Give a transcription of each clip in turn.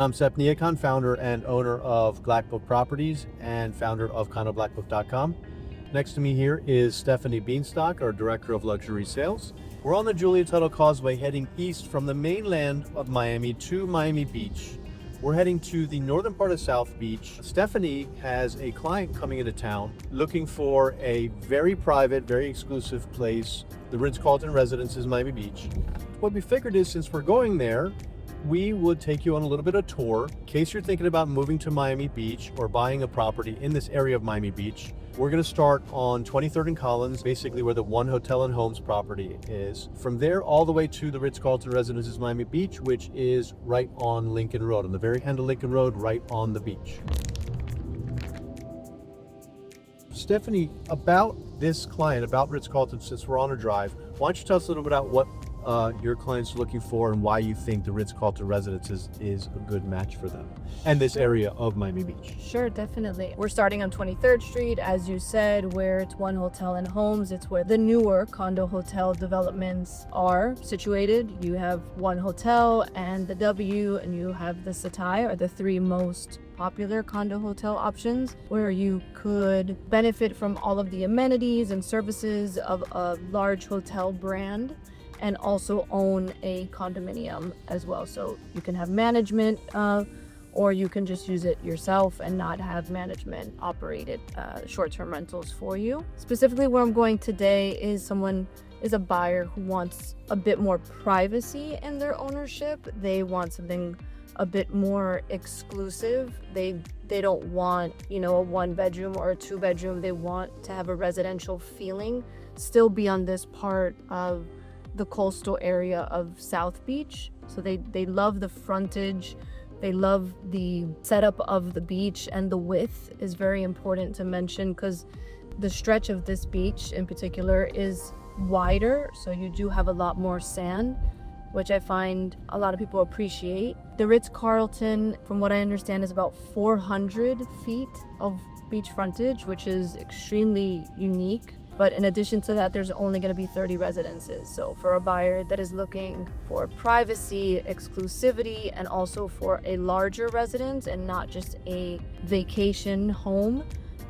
I'm Sep Niakan, founder and owner of Blackbook Properties and founder of condo-blackbook.com. Next to me here is Stephanie Bienstock, our Director of Luxury Sales. We're on the Julia Tuttle Causeway heading east from the mainland of Miami to Miami Beach. We're heading to the northern part of South Beach. Stephanie has a client coming into town looking for a very private, very exclusive place, the Ritz-Carlton Residences Miami Beach. What we figured is, since we're going there, we would take you on a little bit of tour in case you're thinking about moving to Miami Beach or buying a property in this area of Miami Beach. We're going to start on 23rd and Collins, basically where the One Hotel and Homes property is. From there all the way to the Ritz-Carlton Residences Miami Beach, which is right on Lincoln Road, on the very end of Lincoln Road, right on the beach. Stephanie, about this client, about Ritz-Carlton, since we're on a drive, why don't you tell us a little bit about what your client's looking for and why you think the Ritz-Carlton Residences is a good match for them and this area of Miami Beach. Sure, definitely. We're starting on 23rd Street, as you said, where it's One Hotel and Homes. It's where the newer condo hotel developments are situated. You have One Hotel and the W, and you have the Setai, are the three most popular condo hotel options, where you could benefit from all of the amenities and services of a large hotel brand, and also own a condominium as well. So you can have management, or you can just use it yourself and not have management operated short-term rentals for you. Specifically where I'm going today is a buyer who wants a bit more privacy in their ownership. They want something a bit more exclusive. They don't want, a 1-bedroom or a 2-bedroom. They want to have a residential feeling, still be on this part of the coastal area of South Beach. So they love the frontage, they love the setup of the beach, and the width is very important to mention because the stretch of this beach in particular is wider, so you do have a lot more sand, which I find a lot of people appreciate. The Ritz-Carlton, from what I understand, is about 400 feet of beach frontage, which is extremely unique. But in addition to that, there's only going to be 30 residences. So for a buyer that is looking for privacy, exclusivity, and also for a larger residence and not just a vacation home,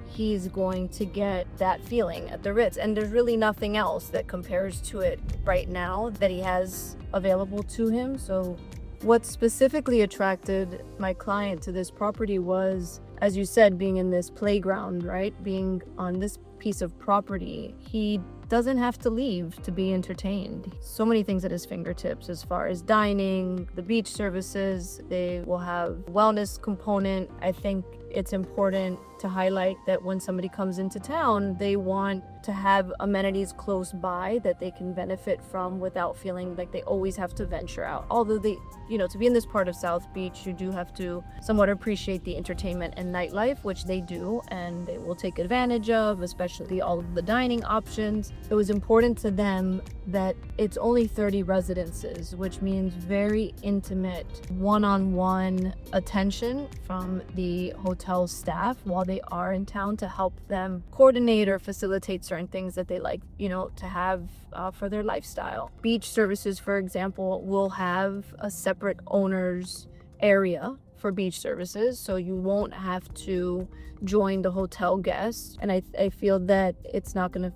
he's going to get that feeling at the Ritz. And there's really nothing else that compares to it right now that he has available to him. So what specifically attracted my client to this property was, as you said, being in this playground, right? Being on this piece of property. He doesn't have to leave to be entertained. So many things at his fingertips as far as dining, the beach services. They will have wellness component. I think it's important to highlight that when somebody comes into town, they want to have amenities close by that they can benefit from without feeling like they always have to venture out. Although to be in this part of South Beach, you do have to somewhat appreciate the entertainment and nightlife, which they do, and they will take advantage of, especially all of the dining options. It was important to them that it's only 30 residences, which means very intimate one-on-one attention from the hotel staff while they are in town to help them coordinate or facilitate certain things that they like, to have for their lifestyle. Beach services, for example, will have a separate owner's area for beach services, so you won't have to join the hotel guests. And I feel that it's not gonna,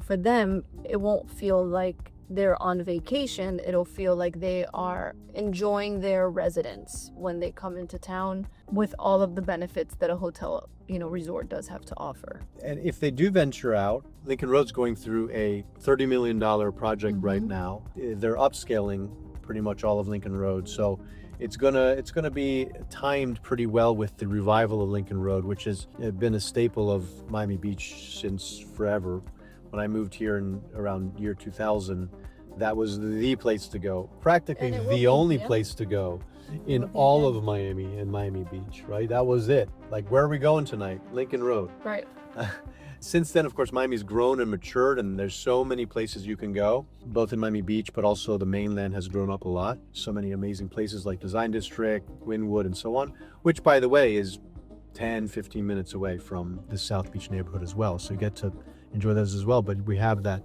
for them, it won't feel like they're on vacation. It'll feel like they are enjoying their residence when they come into town, with all of the benefits that a hotel, resort does have to offer. And if they do venture out, Lincoln Road's going through a $30 million project right now. They're upscaling pretty much all of Lincoln Road. So it's gonna be timed pretty well with the revival of Lincoln Road, which has been a staple of Miami Beach since forever. When I moved here in around year 2000, that was the place to go, practically the only place to go in all of Miami and Miami Beach, right? That was it. Like, where are we going tonight? Lincoln Road. Right. Since then, of course, Miami's grown and matured, and there's so many places you can go, both in Miami Beach, but also the mainland has grown up a lot. So many amazing places like Design District, Wynwood, and so on, which, by the way, is 10, 15 minutes away from the South Beach neighborhood as well. So you get to enjoy those as well. But we have that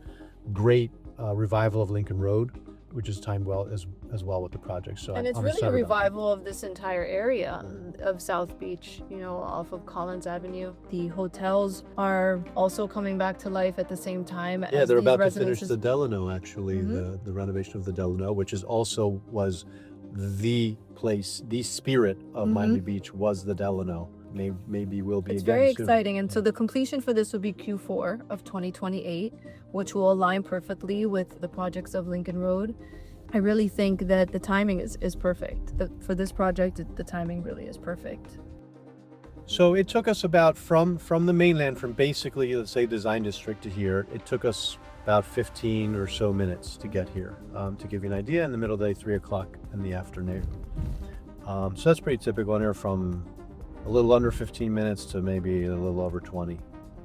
great revival of Lincoln Road which is timed well as well with the project. So And it's I'm really a excited about that. revival of this entire area of South Beach, off of Collins Avenue. The hotels are also coming back to life at the same time Yeah, as they're these about to finish residences. the Delano, actually, the renovation of the Delano, which is also was the place, the spirit of Miami Beach was the Delano. Maybe will be It's again very soon. exciting. And so the completion for this will be Q4 of 2028, which will align perfectly with the projects of Lincoln Road. I really think that the timing is perfect. For this project, the timing really is perfect. So it took us about from the mainland, from basically, let's say, Design District to here, it took us about 15 or so minutes to get here. To give you an idea, in the middle of the day, 3 o'clock in the afternoon. So that's pretty typical in here, from a little under 15 minutes to maybe a little over 20.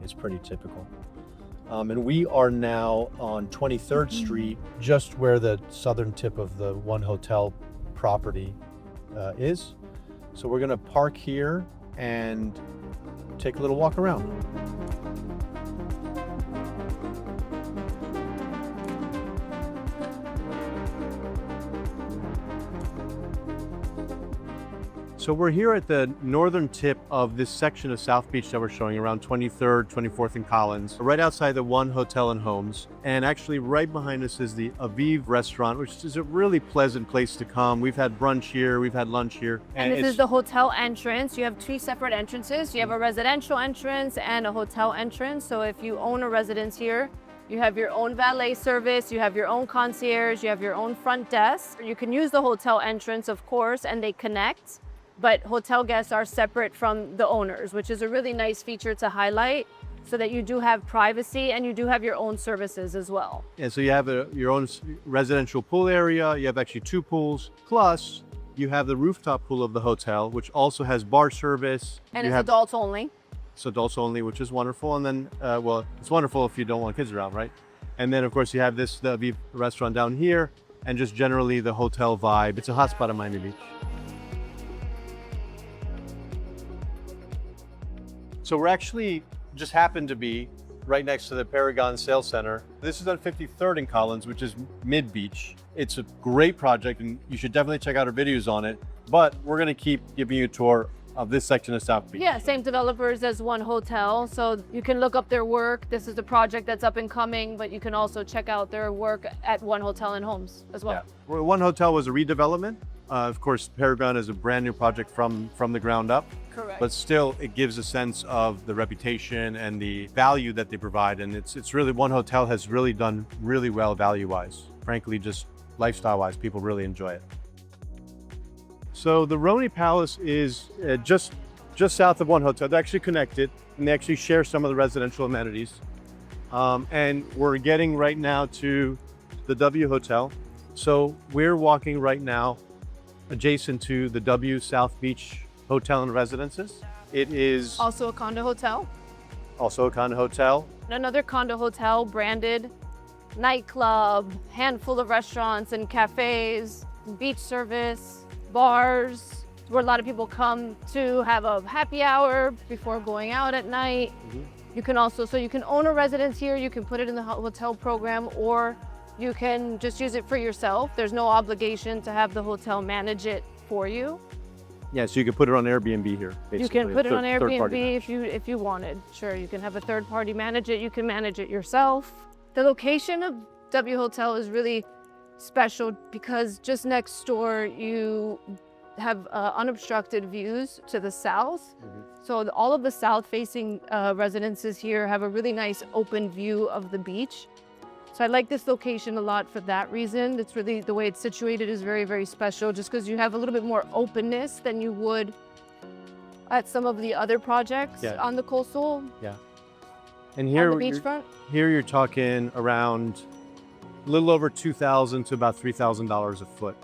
It's pretty typical. And we are now on 23rd Street, just where the southern tip of the One Hotel property is. So we're gonna park here and take a little walk around. So we're here at the northern tip of this section of South Beach that we're showing, around 23rd, 24th and Collins, right outside the One Hotel and Homes. And actually right behind us is the Aviv restaurant, which is a really pleasant place to come. We've had brunch here, we've had lunch here. And this is the hotel entrance. You have two separate entrances. You have a residential entrance and a hotel entrance. So if you own a residence here, you have your own valet service, you have your own concierge, you have your own front desk. You can use the hotel entrance, of course, and they connect. But hotel guests are separate from the owners, which is a really nice feature to highlight, so that you do have privacy and you do have your own services as well. And so you have your own residential pool area. You have actually two pools. Plus, you have the rooftop pool of the hotel, which also has bar service. And You it's have- adults only. It's adults only, which is wonderful. And then, well, it's wonderful if you don't want kids around, right? And then, of course, you have the Aviv restaurant down here, and just generally the hotel vibe. It's a hot spot in Miami Beach. So we're actually just happened to be right next to the Paragon Sales Center. This is on 53rd and Collins, which is mid-beach. It's a great project, and you should definitely check out our videos on it. But we're going to keep giving you a tour of this section of South Beach. Yeah, same developers as One Hotel. So you can look up their work. This is the project that's up and coming, but you can also check out their work at One Hotel and Homes as well. Yeah. Well, One Hotel was a redevelopment. Of course, Paragon is a brand new project from the ground up. Correct. But still, it gives a sense of the reputation and the value that they provide. And it's really, One Hotel has really done really well value-wise. Frankly, just lifestyle-wise, people really enjoy it. So the Roney Palace is just south of One Hotel. They're actually connected, and they actually share some of the residential amenities. And we're getting right now to the W Hotel. So we're walking right now adjacent to the W South Beach Hotel and Residences. It is Also a condo hotel. also a condo hotel. Another condo hotel, branded nightclub, handful of restaurants and cafes, beach service, bars, where a lot of people come to have a happy hour before going out at night. You can also, so you can own a residence here, you can put it in the hotel program, or you can just use it for yourself. There's no obligation to have the hotel manage it for you. Yeah, so you can put it on Airbnb here, basically. You can put it on Third party. Airbnb if you wanted. Sure, you can have a third party manage it. You can manage it yourself. The location of W Hotel is really special because just next door you have unobstructed views to the south. So all of the south-facing residences here have a really nice open view of the beach. So I like this location a lot for that reason. It's really, the way it's situated is very, very special, just because you have a little bit more openness than you would at some of the other projects on the coastal, And here, on the beachfront. here you're talking around a little over $2,000 to about $3,000 a foot.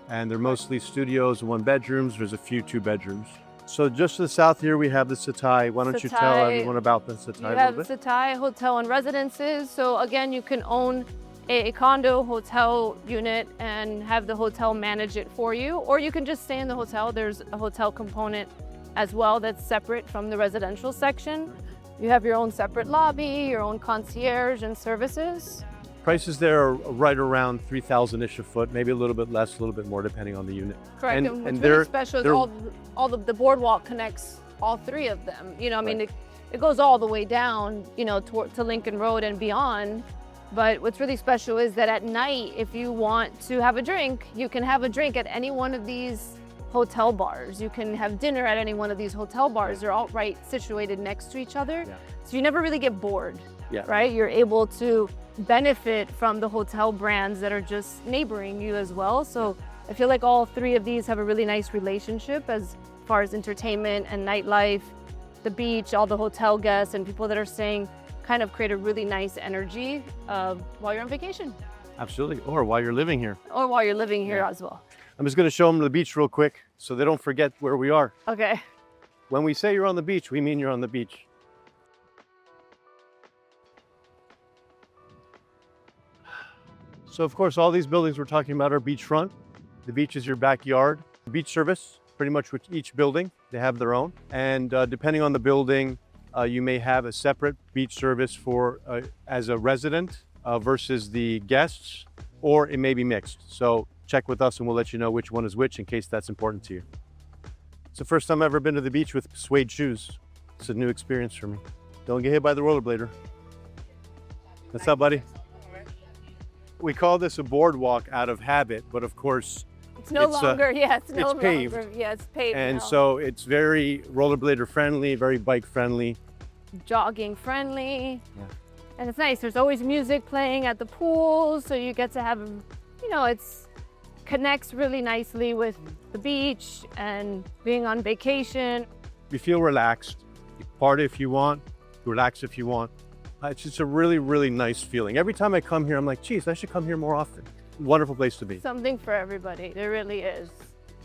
And they're mostly studios and one bedrooms. There's a few two bedrooms. So just to the south here, we have the Setai. Why don't you tell Setai. everyone about the Setai You a have little bit? Setai Hotel and Residences. So again, you can own a condo hotel unit and have the hotel manage it for you, or you can just stay in the hotel. There's a hotel component as well that's separate from the residential section. You have your own separate lobby, your own concierge and services. Prices there are right around 3,000-ish a foot, maybe a little bit less, a little bit more, depending on the unit. Correct. And what's really special is all the boardwalk connects all three of them. You know, I mean, it goes all the way down, you know, to Lincoln Road and beyond. But what's really special is that at night, if you want to have a drink, you can have a drink at any one of these hotel bars. You can have dinner at any one of these hotel bars. They're all right situated next to each other. So you never really get bored, right? You're able to benefit from the hotel brands that are just neighboring you as well. So I feel like all three of these have a really nice relationship as far as entertainment and nightlife, the beach, all the hotel guests and people that are staying kind of create a really nice energy while you're on vacation. Absolutely, or while you're living here. Or while you're living here as well. I'm just gonna show them the beach real quick so they don't forget where we are. Okay. When we say you're on the beach, we mean you're on the beach. So of course, all these buildings we're talking about are beachfront. The beach is your backyard. Beach service, pretty much with each building, they have their own. And depending on the building, you may have a separate beach service for as a resident versus the guests, or it may be mixed. So check with us and we'll let you know which one is which in case that's important to you. It's the first time I've ever been to the beach with suede shoes. It's a new experience for me. Don't get hit by the rollerblader. What's up, buddy? We call this a boardwalk out of habit, but of course, it's no longer, it's paved. Yeah, it's paved And now. so it's very rollerblader friendly, very bike friendly. Jogging friendly. And it's nice. There's always music playing at the pool, so you get to have, you know, it's connects really nicely with the beach and being on vacation. You feel relaxed. You party if you want, relax if you want. It's just a really, really nice feeling. Every time I come here, I'm like, geez, I should come here more often. Wonderful place to be. Something for everybody. There really is.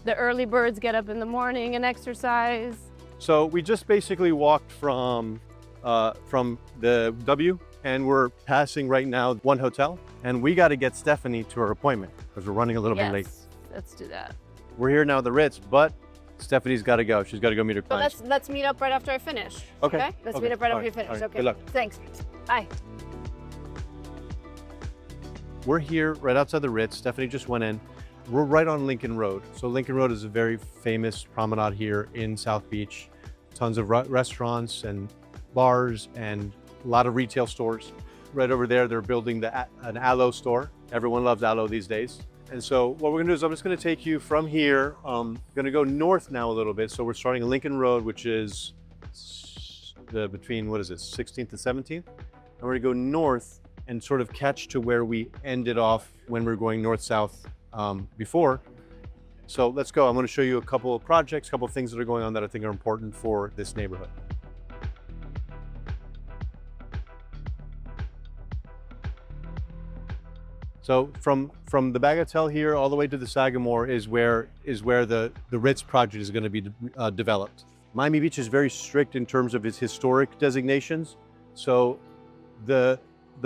The early birds get up in the morning and exercise. So we just basically walked from the W, and we're passing right now one hotel, and we got to get Stephanie to her appointment because we're running a little bit late. Let's do that. We're here now at the Ritz, but Stephanie's got to go. She's got to go meet her clients. So let's meet up right after I finish. Okay. Let's meet up right after you finish. Right. Okay. Good luck. Thanks. Bye. We're here right outside the Ritz. Stephanie just went in. We're right on Lincoln Road. So Lincoln Road is a very famous promenade here in South Beach. Tons of restaurants and bars and a lot of retail stores. Right over there, they're building an aloe store. Everyone loves aloe these days. And so what we're gonna do is I'm just gonna take you from here. Gonna go north now a little bit. So we're starting at Lincoln Road, which is between, 16th and 17th. And we're gonna go north and sort of catch to where we ended off when we were going north-south before. So let's go. I'm gonna show you a couple of projects, a couple of things that are going on that I think are important for this neighborhood. So from the Bagatelle here all the way to the Sagamore is where the Ritz project is going to be developed. Miami Beach is very strict in terms of its historic designations, so the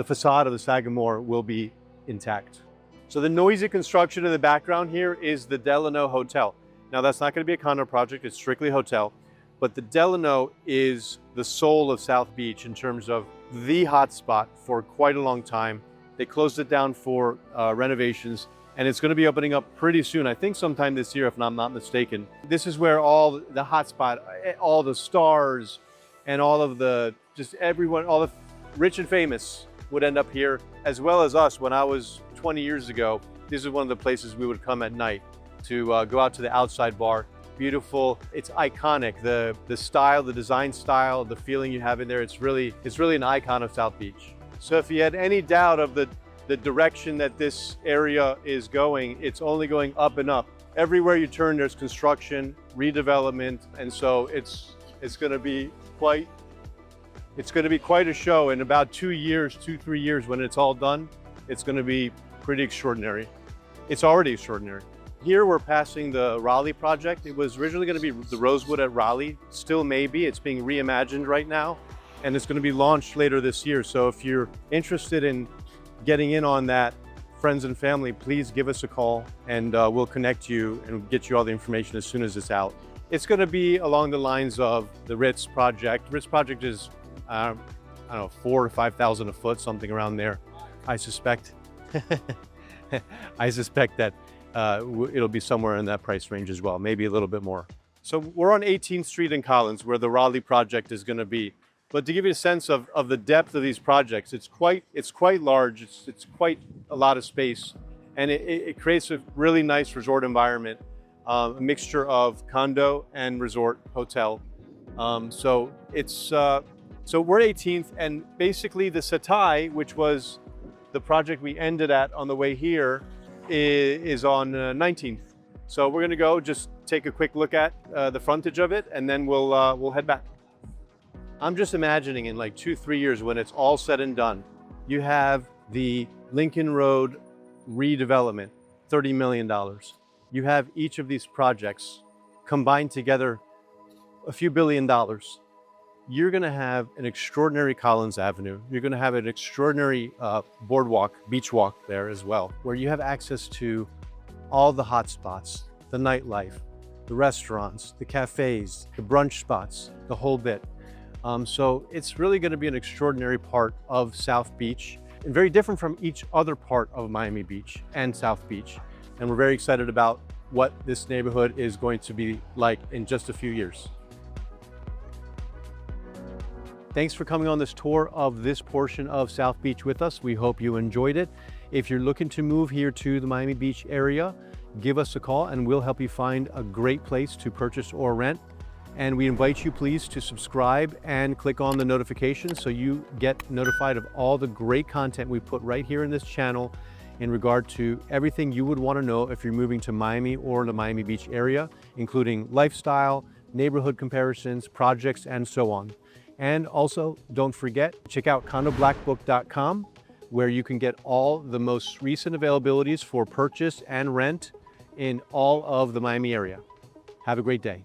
facade of the Sagamore will be intact. So the noisy construction in the background here is the Delano Hotel. Now that's not going to be a condo project, it's strictly hotel, but the Delano is the soul of South Beach in terms of the hotspot for quite a long time. They closed it down for renovations, and it's going to be opening up pretty soon. I think sometime this year, if I'm not mistaken. This is where all the hotspot, all the stars, and all of everyone, all the rich and famous would end up here, as well as us. When I was 20 years ago, this is one of the places we would come at night to go out to the outside bar. Beautiful, it's iconic. The style, the design style, the feeling you have in there, it's really an icon of South Beach. So if you had any doubt of the direction that this area is going, it's only going up and up. Everywhere you turn, there's construction, redevelopment, and so it's going to be quite a show. In about 3 years, when it's all done, it's going to be pretty extraordinary. It's already extraordinary. Here we're passing the Raleigh project. It was originally going to be the Rosewood at Raleigh, still may be. It's being reimagined right now, and it's going to be launched later this year. So if you're interested in getting in on that, friends and family, please give us a call and we'll connect you and get you all the information as soon as it's out. It's going to be along the lines of the Ritz project. Ritz project is, I don't know, 4,000 to 5,000 a foot, something around there. I suspect, I suspect that it'll be somewhere in that price range as well, maybe a little bit more. So we're on 18th Street in Collins, where the Raleigh project is going to be. But to give you a sense of the depth of these projects, it's quite large. It's quite a lot of space, and it creates a really nice resort environment, a mixture of condo and resort hotel. So we're 18th, and basically the Setai, which was the project we ended at on the way here, is on 19th. So we're going to go just take a quick look at the frontage of it, and then we'll head back. I'm just imagining in like 2-3 years, when it's all said and done, you have the Lincoln Road redevelopment, $30 million. You have each of these projects combined together a few $1 billion. You're going to have an extraordinary Collins Avenue. You're going to have an extraordinary boardwalk, beach walk there as well, where you have access to all the hot spots, the nightlife, the restaurants, the cafes, the brunch spots, the whole bit. So it's really going to be an extraordinary part of South Beach, and very different from each other part of Miami Beach and South Beach. And we're very excited about what this neighborhood is going to be like in just a few years. Thanks for coming on this tour of this portion of South Beach with us. We hope you enjoyed it. If you're looking to move here to the Miami Beach area, give us a call and we'll help you find a great place to purchase or rent. And we invite you please to subscribe and click on the notifications so you get notified of all the great content we put right here in this channel in regard to everything you would want to know if you're moving to Miami or the Miami Beach area, including lifestyle, neighborhood comparisons, projects, and so on. And also, don't forget, check out condo-blackbook.com, where you can get all the most recent availabilities for purchase and rent in all of the Miami area. Have a great day.